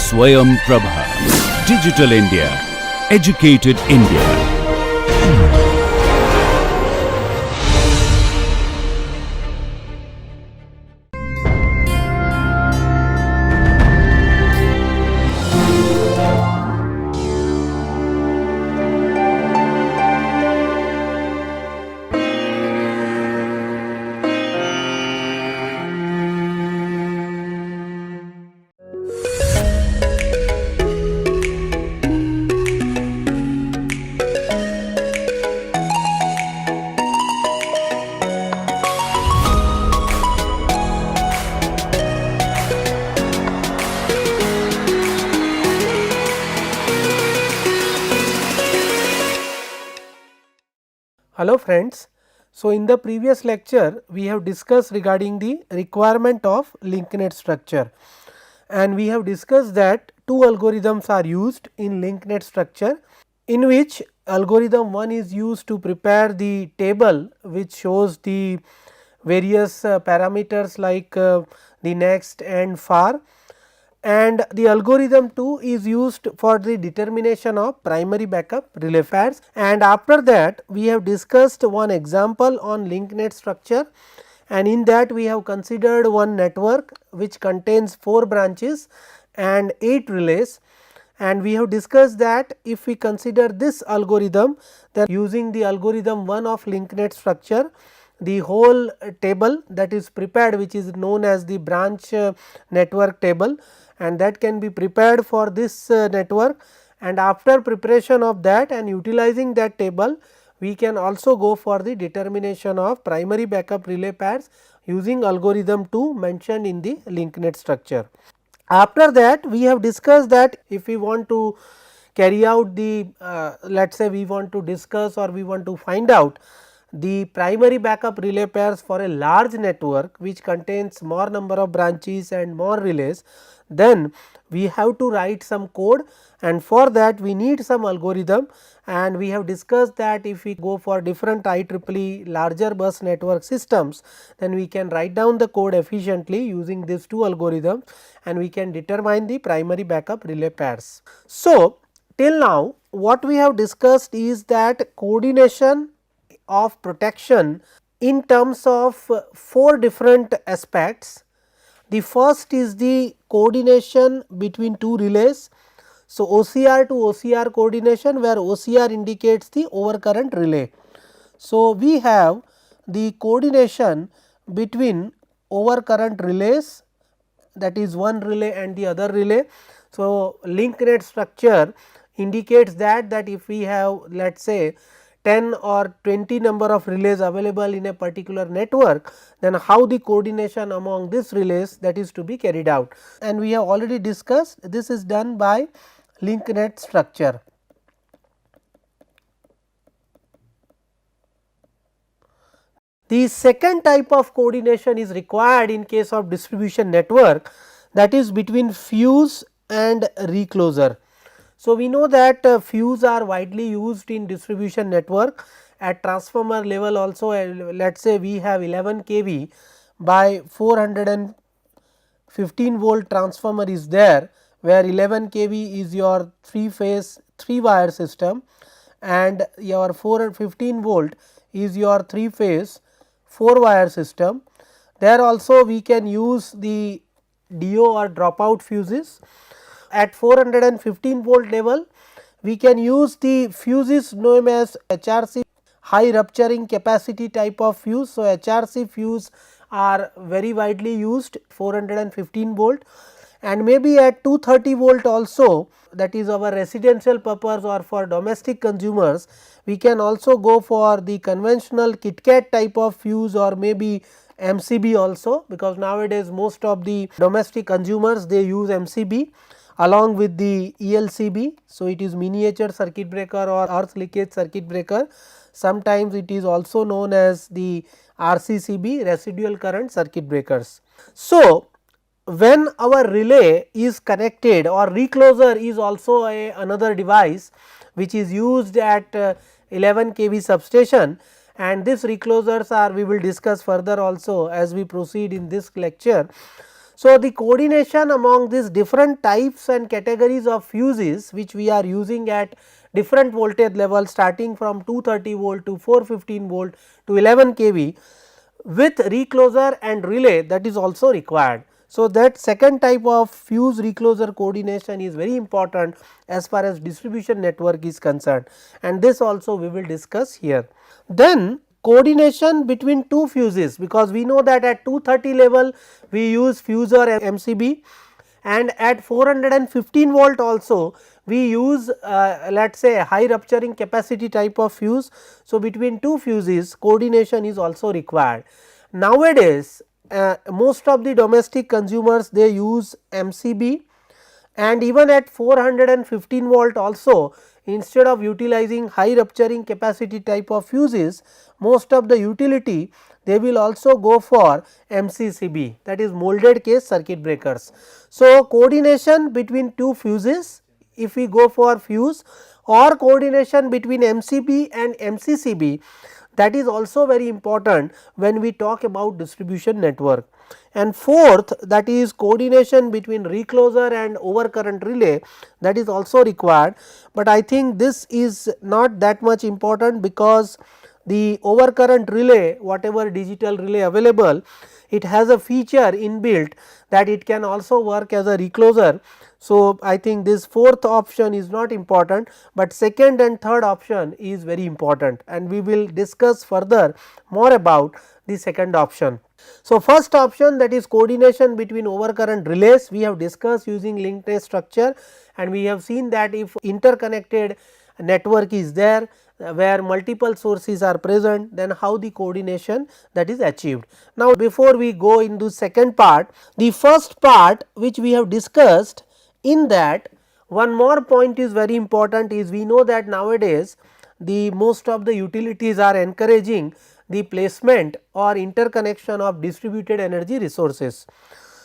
Swayam Prabha. Digital India. Educated India. Hello friends. So, in the previous lecture we have discussed regarding the requirement of linked net structure, and we have discussed that two algorithms are used in linked net structure, in which algorithm 1 is used to prepare the table which shows the various parameters like the next and far, and the algorithm 2 is used for the determination of primary backup relay pairs. And after that we have discussed one example on linked net structure, and in that we have considered one network which contains 4 branches and 8 relays, and we have discussed that if we consider this algorithm, then using the algorithm 1 of linked net structure, the whole table that is prepared, which is known as the branch network table, and that can be prepared for this network, and after preparation of that and utilizing that table, we can also go for the determination of primary backup relay pairs using algorithm 2 mentioned in the linked net structure. After that we have discussed that if we want to carry out the let us say we want to discuss or we want to find out the primary backup relay pairs for a large network which contains more number of branches and more relays, then we have to write some code, and for that we need some algorithm, and we have discussed that if we go for different IEEE larger bus network systems, then we can write down the code efficiently using these two algorithms, and we can determine the primary backup relay pairs. So, till now what we have discussed is that coordination of protection in terms of 4 different aspects. The first is the coordination between two relays. So, OCR to OCR coordination, where OCR indicates the overcurrent relay. So, we have the coordination between overcurrent relays, that is one relay and the other relay. So, linked net structure indicates that if we have let us say 10 or 20 number of relays available in a particular network, then how the coordination among these relays that is to be carried out, and we have already discussed this is done by linked net structure. The second type of coordination is required in case of distribution network, that is between fuse and recloser. So, we know that fuse are widely used in distribution network. At transformer level also, let us say we have 11 kV by 415 volt transformer is there, where 11 kV is your 3 phase 3 wire system and your 415 volt is your 3 phase 4 wire system. There also we can use the DO or dropout fuses. At 415 volt level, we can use the fuses known as HRC, high rupturing capacity type of fuse. So, HRC fuse are very widely used 415 volt, and maybe at 230 volt also, that is our residential purpose or for domestic consumers, we can also go for the conventional KitKat type of fuse or maybe MCB also, because nowadays most of the domestic consumers they use MCB along with the ELCB. So, it is miniature circuit breaker or earth leakage circuit breaker. Sometimes it is also known as the RCCB, residual current circuit breakers. So, when our relay is connected, or recloser is also another device which is used at 11 kV substation, and these reclosers are we will discuss further also as we proceed in this lecture. So, the coordination among these different types and categories of fuses which we are using at different voltage levels starting from 230 volt to 415 volt to 11 kV with recloser and relay, that is also required. So, that second type of fuse recloser coordination is very important as far as distribution network is concerned, and this also we will discuss here. Then coordination between two fuses, because we know that at 230 level we use fuse or MCB, and at 415 volt also we use let us say a high rupturing capacity type of fuse. So, between two fuses coordination is also required. Nowadays most of the domestic consumers they use MCB, and even at 415 volt also, instead of utilizing high rupturing capacity type of fuses, most of the utility they will also go for MCCB, that is molded case circuit breakers. So, coordination between two fuses, if we go for fuse, or coordination between MCB and MCCB, that is also very important when we talk about distribution network. And fourth, that is coordination between recloser and overcurrent relay, that is also required, but I think this is not that much important, because the overcurrent relay, whatever digital relay available, it has a feature inbuilt that it can also work as a recloser. So, I think this fourth option is not important, but second and third option is very important, and we will discuss further more about the second option. So, first option, that is coordination between overcurrent relays, we have discussed using linked net structure, and we have seen that if interconnected network is there where multiple sources are present, then how the coordination that is achieved. Now, before we go into second part, the first part which we have discussed, in that one more point is very important, is we know that nowadays the most of the utilities are encouraging the placement or interconnection of distributed energy resources.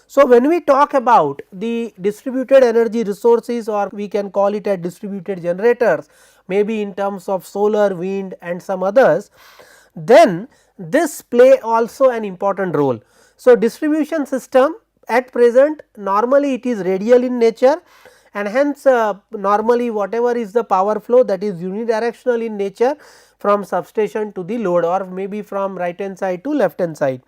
So, when we talk about the distributed energy resources, or we can call it as distributed generators, maybe in terms of solar, wind and some others, then this play also an important role. So, distribution system at present normally it is radial in nature, and hence normally whatever is the power flow, that is unidirectional in nature from substation to the load, or maybe from right hand side to left hand side,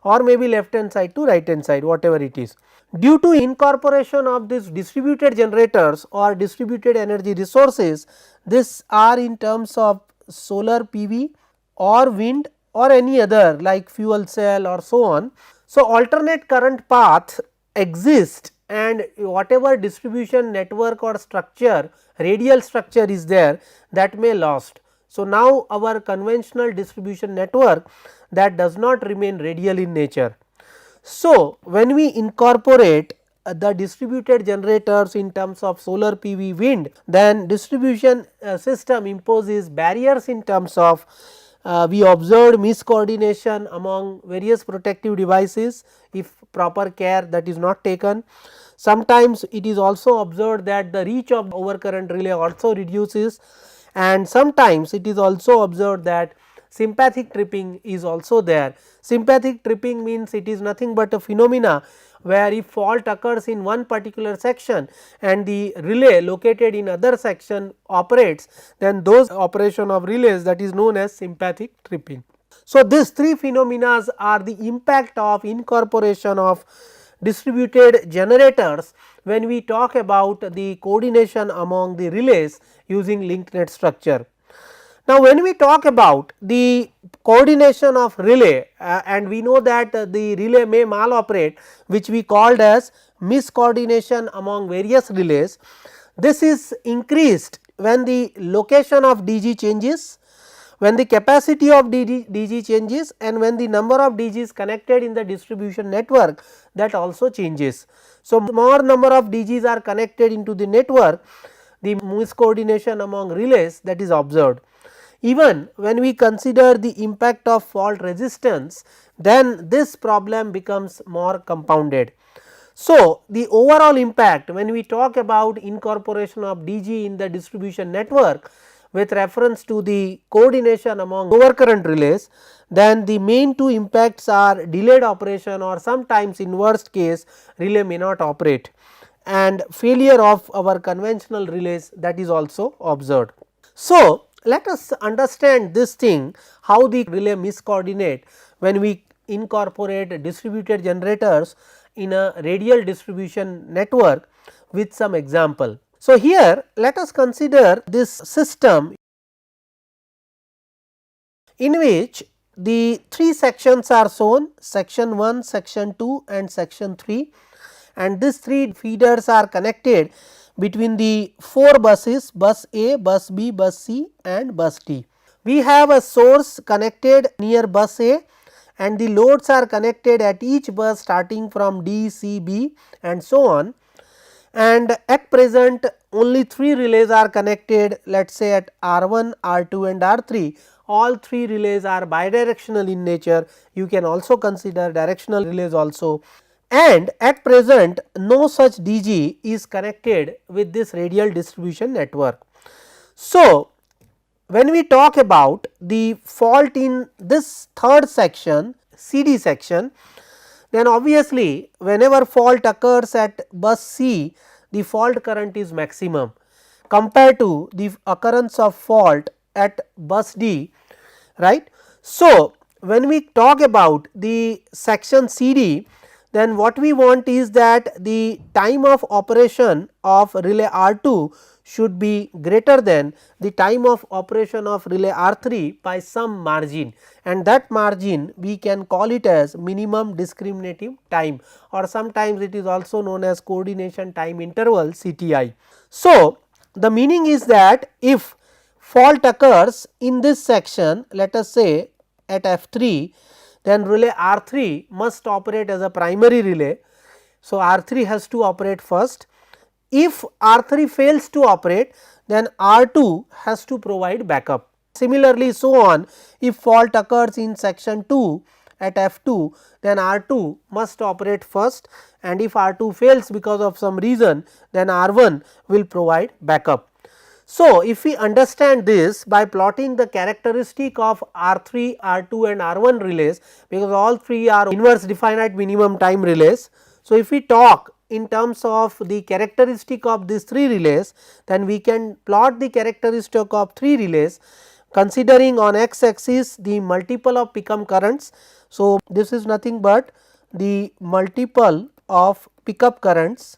or maybe left hand side to right hand side, whatever it is. Due to incorporation of these distributed generators or distributed energy resources, this are in terms of solar PV or wind or any other like fuel cell or so on. So, alternate current path exist, and whatever distribution network or structure, radial structure is there, that may lost. So, now our conventional distribution network that does not remain radial in nature. So, when we incorporate the distributed generators in terms of solar PV, wind, then distribution system imposes barriers in terms of we observed miscoordination among various protective devices if proper care that is not taken. Sometimes it is also observed that the reach of overcurrent relay also reduces, and sometimes it is also observed that sympathic tripping is also there. Sympathic tripping means it is nothing but a phenomena where if fault occurs in one particular section and the relay located in other section operates, then those operation of relays, that is known as sympathic tripping. So, these three phenomena are the impact of incorporation of distributed generators when we talk about the coordination among the relays using linked net structure. Now, when we talk about the coordination of relay and we know that the relay may maloperate, which we called as miscoordination among various relays. This is increased when the location of DG changes, when the capacity of DG changes, and when the number of DGs connected in the distribution network, that also changes. So, more number of DGs are connected into the network, the miscoordination among relays that is observed. Even when we consider the impact of fault resistance, then this problem becomes more compounded. So, the overall impact when we talk about incorporation of DG in the distribution network, with reference to the coordination among overcurrent relays, then the main two impacts are delayed operation, or sometimes in worst case relay may not operate, and failure of our conventional relays, that is also observed. So, let us understand this thing, how the relay miscoordinate when we incorporate distributed generators in a radial distribution network with some example. So, here let us consider this system in which the three sections are shown, section 1, section 2 and section 3, and these three feeders are connected between the 4 buses, bus A, bus B, bus C and bus D. We have a source connected near bus A and the loads are connected at each bus starting from D, C, B and so on, and at present only 3 relays are connected, let us say at R1, R2 and R3. All 3 relays are bidirectional in nature, you can also consider directional relays also, and at present no such DG is connected with this radial distribution network. So, when we talk about the fault in this third section, CD section, then obviously whenever fault occurs at bus C, the fault current is maximum compared to the occurrence of fault at bus D, right. So, when we talk about the section CD, then what we want is that the time of operation of relay R2 should be greater than the time of operation of relay R3 by some margin, and that margin we can call it as minimum discriminative time, or sometimes it is also known as coordination time interval CTI. So, the meaning is that if fault occurs in this section, let us say at F3, then relay R3 must operate as a primary relay. So, R3 has to operate first. If R3 fails to operate, then R2 has to provide backup. Similarly, so on, if fault occurs in section 2 at F2, then R2 must operate first, and if R2 fails because of some reason, then R1 will provide backup. So, if we understand this by plotting the characteristic of R3, R2 and R1 relays, because all three are inverse definite minimum time relays. So, if we talk in terms of the characteristic of these 3 relays, then we can plot the characteristic of 3 relays considering on x axis the multiple of pickup currents. So, this is nothing but the multiple of pickup currents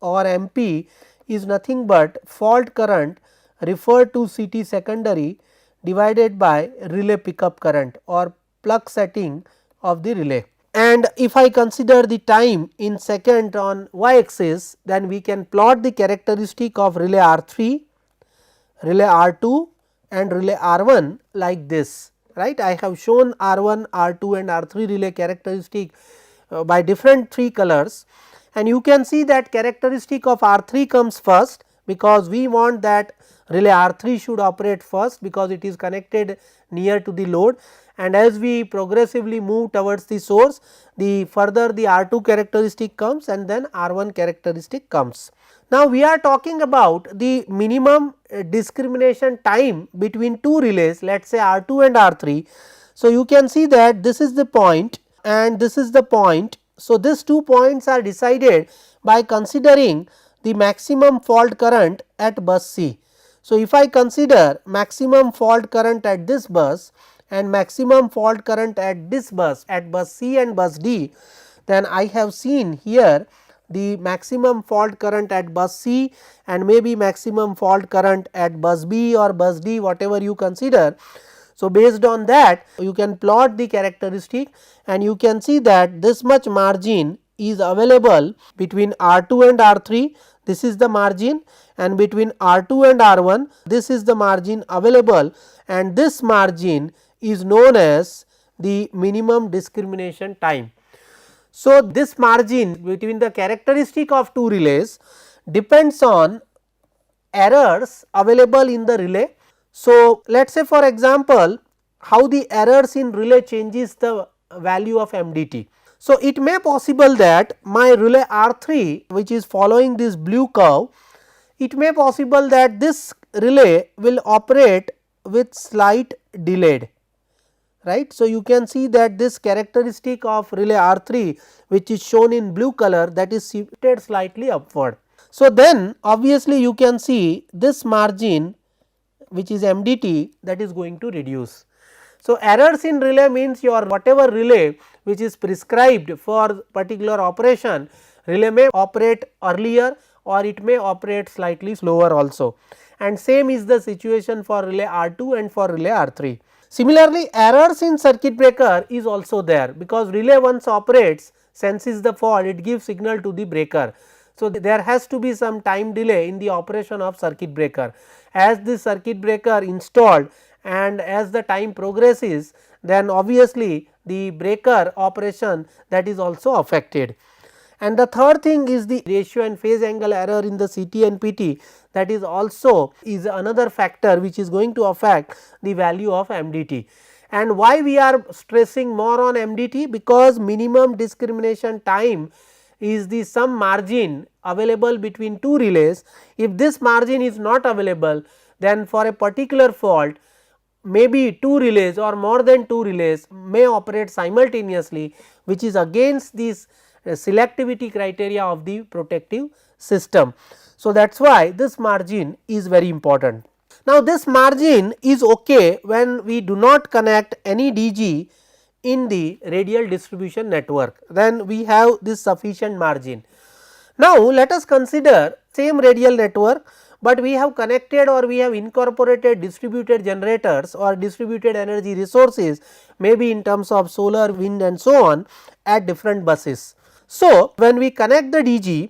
or MP is nothing but fault current referred to CT secondary divided by relay pickup current or plug setting of the relay. And if I consider the time in second on y axis, then we can plot the characteristic of relay R3, relay R2 and relay R1 like this, right. I have shown R1, R2 and R3 relay characteristic by different 3 colors, and you can see that characteristic of R3 comes first, because we want that relay R3 should operate first because it is connected near to the load, and as we progressively move towards the source, the further the R2 characteristic comes and then R1 characteristic comes. Now, we are talking about the minimum discrimination time between 2 relays, let us say R2 and R3. So, you can see that this is the point and this is the point. So, these 2 points are decided by considering the maximum fault current at bus C. So, if I consider maximum fault current at this bus and maximum fault current at this bus at bus C and bus D, then I have seen here the maximum fault current at bus C and maybe maximum fault current at bus B or bus D, whatever you consider. So, based on that you can plot the characteristic and you can see that this much margin is available between R2 and R3, this is the margin, and between R2 and R1 this is the margin available, and this margin is known as the minimum discrimination time. So, this margin between the characteristic of 2 relays depends on errors available in the relay. So, let us say for example, how the errors in relay changes the value of MDT. So, it may possible that my relay R3 which is following this blue curve, it may possible that this relay will operate with slight delayed, right. So, you can see that this characteristic of relay R3 which is shown in blue color, that is shifted slightly upward. So, then obviously you can see this margin which is MDT, that is going to reduce. So, errors in relay means your whatever relay which is prescribed for particular operation, relay may operate earlier or it may operate slightly slower also, and same is the situation for relay R2 and for relay R3. Similarly, errors in circuit breaker is also there, because relay once operates, senses the fault, it gives signal to the breaker. So, there has to be some time delay in the operation of circuit breaker. As the circuit breaker installed and as the time progresses, then obviously the breaker operation, that is also affected. And the third thing is the ratio and phase angle error in the CT and PT, that is also is another factor which is going to affect the value of MDT. And why we are stressing more on MDT? Because minimum discrimination time is the some margin available between two relays. If this margin is not available, then for a particular fault maybe two relays or more than two relays may operate simultaneously, which is against this selectivity criteria of the protective system. So, that is why this margin is very important. Now, this margin is okay when we do not connect any DG in the radial distribution network, then we have this sufficient margin. Now, let us consider same radial network, but we have connected or we have incorporated distributed generators or distributed energy resources, maybe in terms of solar, wind and so on, at different buses. So, when we connect the DG,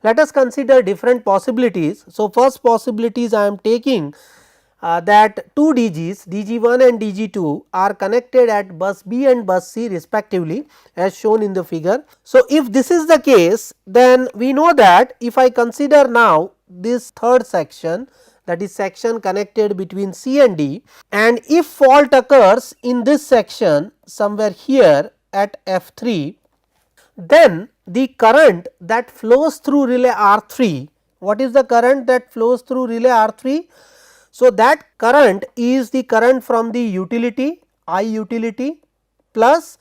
let us consider different possibilities. So, first possibilities I am taking that two DGs, DG1 and DG2 are connected at bus B and bus C respectively, as shown in the figure. So, if this is the case, then we know that if I consider now this third section, that is section connected between C and D, and if fault occurs in this section somewhere here at F3, then the current that flows through relay R3, what is the current that flows through relay R3? So, that current is the current from the utility I utility plus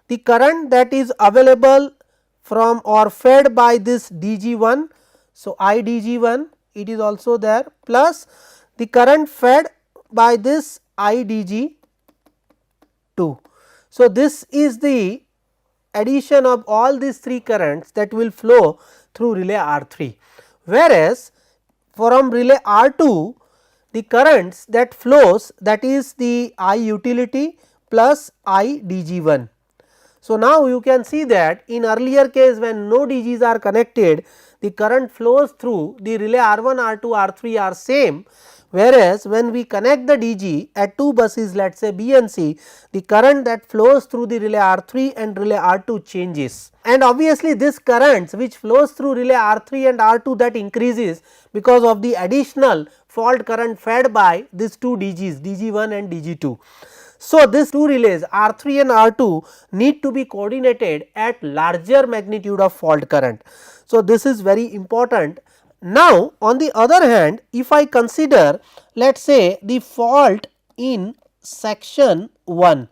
the current that is available from or fed by this DG1. So, I DG1 it is also there, plus the current fed by this I DG2. So, this is the addition of all these three currents that will flow through relay R3, whereas from relay R2 the currents that flows, that is the I utility plus I DG1. So, now you can see that in earlier case when no DGs are connected, the current flows through the relay R1, R2, R3 are same, whereas when we connect the DG at two buses, let us say B and C, the current that flows through the relay R3 and relay R2 changes. And obviously, this currents which flows through relay R3 and R2 that increases because of the additional fault current fed by these two DGs, DG1 and DG2. So, these two relays R3 and R2 need to be coordinated at larger magnitude of fault current. So, this is very important. Now, on the other hand, if I consider let us say the fault in section 1,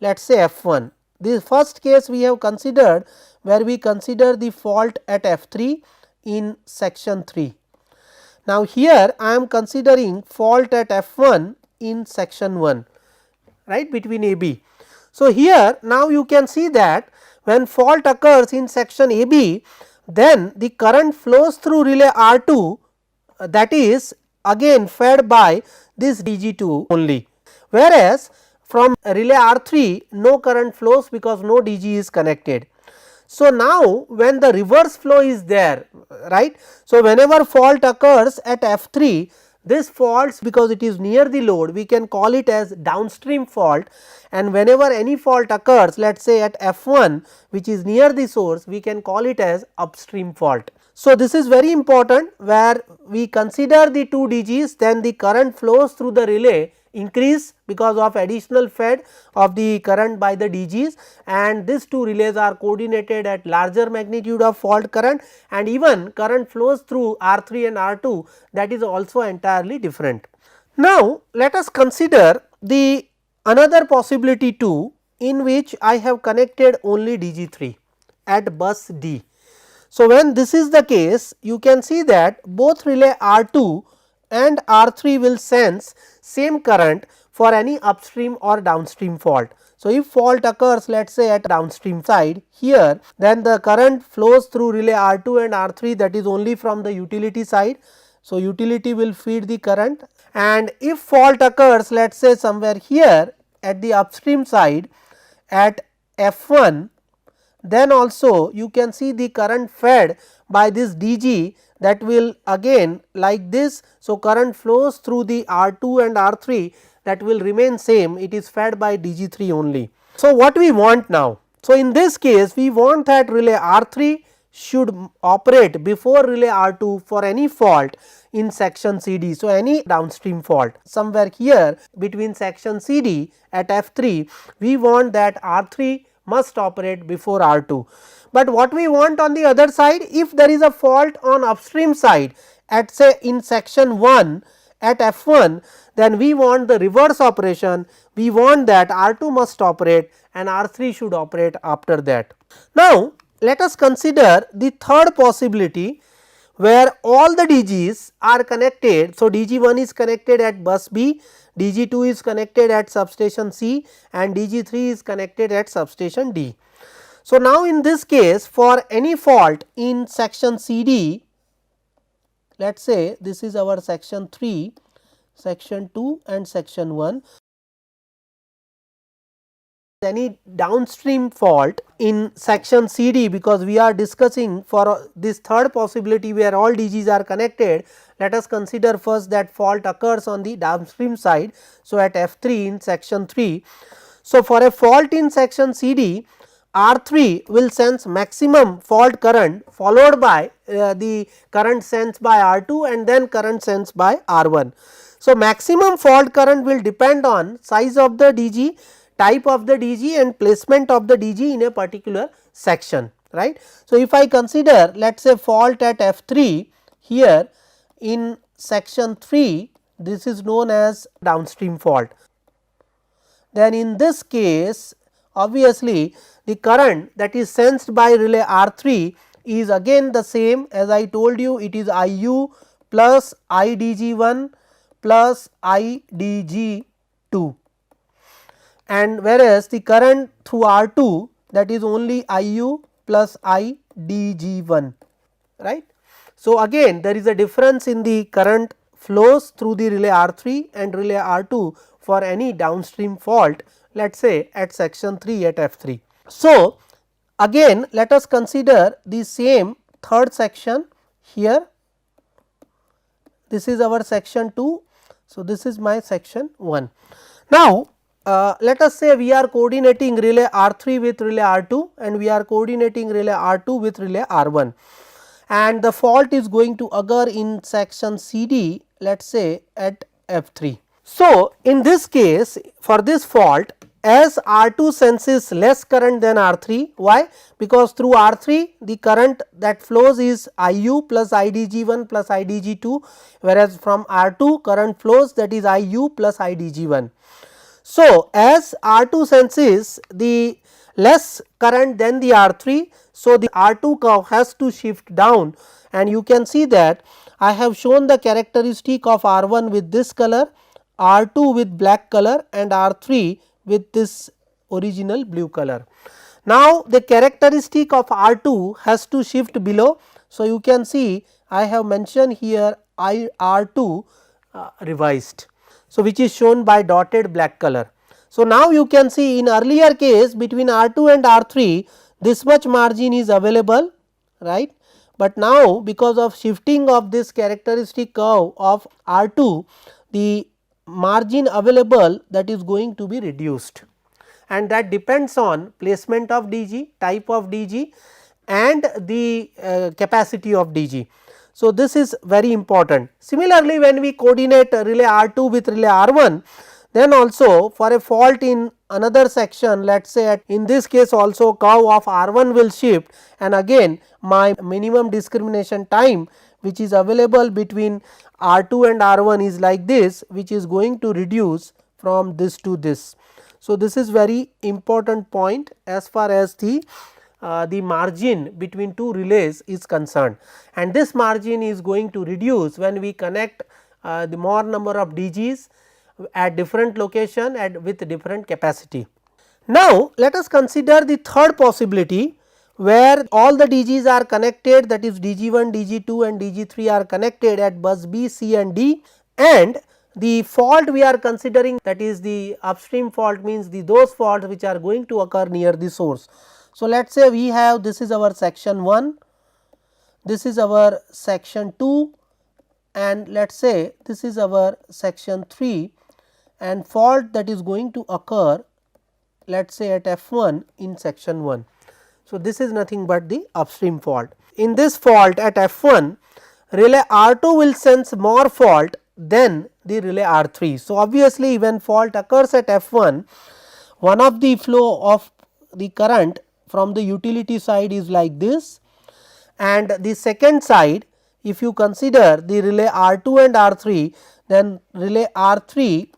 let us say F1, the first case we have considered where we consider the fault at F3 in section 3. Now, here I am considering fault at F1 in section 1, right, between AB. So, here now you can see that when fault occurs in section AB, then the current flows through relay R2, that is again fed by this DG2 only, whereas from relay R3 no current flows because no DG is connected. So, now when the reverse flow is there, right. So, whenever fault occurs at F3, this faults because it is near the load, we can call it as downstream fault, and whenever any fault occurs let us say at F1 which is near the source, we can call it as upstream fault. So, this is very important where we consider the two DGs, then the current flows through the relay increase because of additional fed of the current by the DGs, and these two relays are coordinated at larger magnitude of fault current, and even current flows through R3 and R2, that is also entirely different. Now, let us consider the another possibility too, in which I have connected only DG3 at bus D. So, when this is the case, you can see that both relay R2 and R3 will sense same current for any upstream or downstream fault. So, if fault occurs let us say at downstream side here, then the current flows through relay R2 and R3, that is only from the utility side. So, utility will feed the current, and if fault occurs let us say somewhere here at the upstream side at F1, then also you can see the current fed by this DG, that will again like this. So, current flows through the R2 and R3, that will remain same, it is fed by DG3 only. So, what we want now? So, in this case we want that relay R3 should operate before relay R2 for any fault in section CD. So, any downstream fault somewhere here between section CD at F3, we want that R3 must operate before R2. But what we want on the other side, if there is a fault on upstream side at say in section 1 at F1, then we want the reverse operation, we want that R2 must operate and R3 should operate after that. Now, let us consider the third possibility where all the DGs are connected. So, DG1 is connected at bus B, DG2 is connected at substation C, and DG3 is connected at substation D. So, now in this case for any fault in section CD, let us say this is our section 3, section 2 and section 1. Any downstream fault in section CD, because we are discussing for this third possibility where all DGs are connected, let us consider first that fault occurs on the downstream side. So, at F3 in section 3. So, for a fault in section CD, R3 will sense maximum fault current followed by the current sensed by R2 and then current sensed by R1. So, maximum fault current will depend on size of the DG, type of the DG and placement of the DG in a particular section, right. So, if I consider let us say fault at F3 here in section 3, this is known as downstream fault. Then in this case obviously the current that is sensed by relay R3 is again the same as I told you, it is IU plus IDG1 plus IDG2, and whereas the current through R2 that is only IU plus IDG1, right. So, again there is a difference in the current flows through the relay R3 and relay R2 for any downstream fault, let us say at section 3 at F3. So, again let us consider the same third section here, this is our section 2. So, this is my section 1. Now, let us say we are coordinating relay R3 with relay R2 and we are coordinating relay R2 with relay R1, and the fault is going to occur in section CD, let us say at F3. So, in this case for this fault, as R2 senses less current than R3, why? Because through R3 the current that flows is IU plus IDG1 plus IDG2, whereas from R2 current flows that is IU plus IDG1. So, as R2 senses the less current than the R3, so the R2 curve has to shift down, and you can see that I have shown the characteristic of R1 with this color, R2 with black color and R3 with this original blue color. Now, the characteristic of R2 has to shift below. So, you can see I have mentioned here R2 revised. So, which is shown by dotted black color. So, now you can see in earlier case between R2 and R3 this much margin is available, right, but now because of shifting of this characteristic curve of R2, the margin available that is going to be reduced, and that depends on placement of DG, type of DG and the capacity of DG. So, this is very important. Similarly, when we coordinate relay R2 with relay R1, Then also for a fault in another section, let us say in this case also curve of R1 will shift, and again my minimum discrimination time which is available between R2 and R1 is like this, which is going to reduce from this to this. So, this is very important point as far as the margin between two relays is concerned, and this margin is going to reduce when we connect the more number of DGs at different location and with different capacity. Now, let us consider the third possibility where all the DGs are connected, that is DG1, DG2 and DG3 are connected at bus B, C and D, and the fault we are considering, that is the upstream fault, means those faults which are going to occur near the source. So, let us say we have, this is our section 1, this is our section 2 and let us say this is our section 3, and fault that is going to occur let us say at F1 in section 1. So, this is nothing but the upstream fault. In this fault at F1, relay R2 will sense more fault than the relay R3. So, obviously, when fault occurs at F1, one of the flow of the current from the utility side is like this, and the second side, if you consider the relay R2 and R3, then relay R3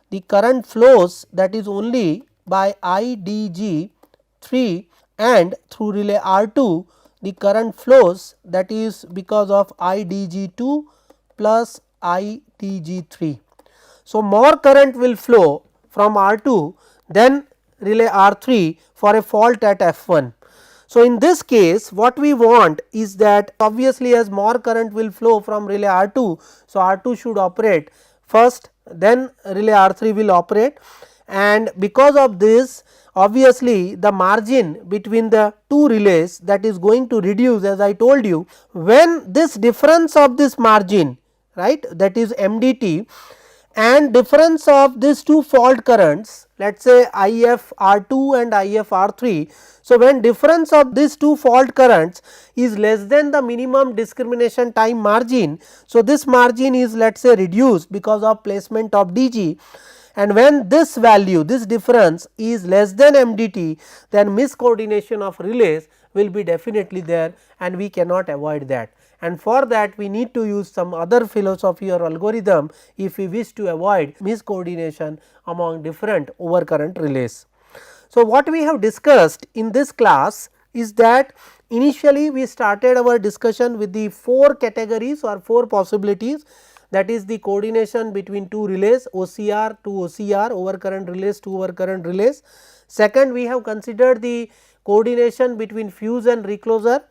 the current flows that is only by IDG3, and through relay R2 the current flows that is because of IDG2 plus IDG3. So, more current will flow from R2 than relay R3 for a fault at F1. So, in this case what we want is that obviously as more current will flow from relay R2, so R2 should operate first, then relay R3 will operate, and because of this obviously the margin between the two relays that is going to reduce, as I told you, when this difference of this margin, right, that is MDT, and difference of these two fault currents, let us say IF R2 and IF R3. So, when difference of these two fault currents is less than the minimum discrimination time margin, so this margin is let us say reduced because of placement of DG, and when this value, this difference is less than MDT, then miscoordination of relays will be definitely there and we cannot avoid that, and for that we need to use some other philosophy or algorithm if we wish to avoid miscoordination among different overcurrent relays. So, what we have discussed in this class is that initially we started our discussion with the 4 categories or 4 possibilities, that is the coordination between two relays, OCR to OCR, overcurrent relays to overcurrent relays. Second, we have considered the coordination between fuse and recloser.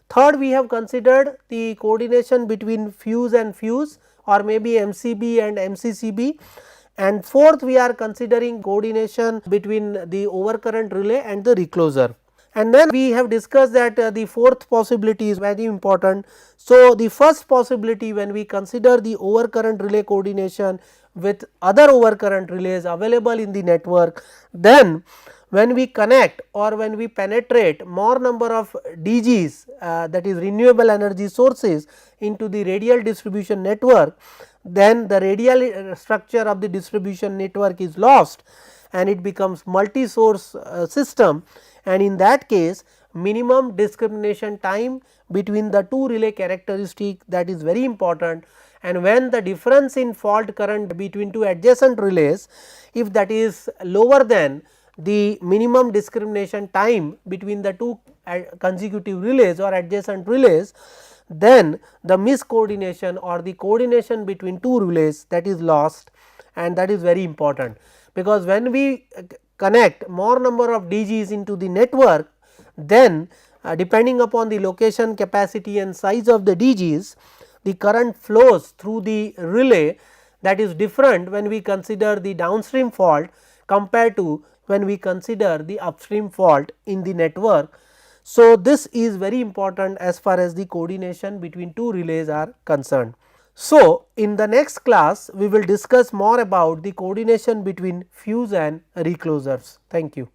Third, we have considered the coordination between fuse and fuse, or maybe MCB and MCCB, and fourth we are considering coordination between the overcurrent relay and the recloser. And then we have discussed that the fourth possibility is very important. So, the first possibility, when we consider the overcurrent relay coordination with other overcurrent relays available in the network, then when we connect or when we penetrate more number of DGs, that is renewable energy sources, into the radial distribution network, then the radial structure of the distribution network is lost and it becomes multi source system, and in that case minimum discrimination time between the two relay characteristic, that is very important, and when the difference in fault current between two adjacent relays, if that is lower than the minimum discrimination time between the two consecutive relays or adjacent relays, then the miscoordination or the coordination between two relays, that is lost, and that is very important, because when we connect more number of DGs into the network, then depending upon the location, capacity and size of the DGs, the current flows through the relay that is different when we consider the downstream fault compared to when we consider the upstream fault in the network. So, this is very important as far as the coordination between two relays are concerned. So, in the next class we will discuss more about the coordination between fuse and reclosers. Thank you.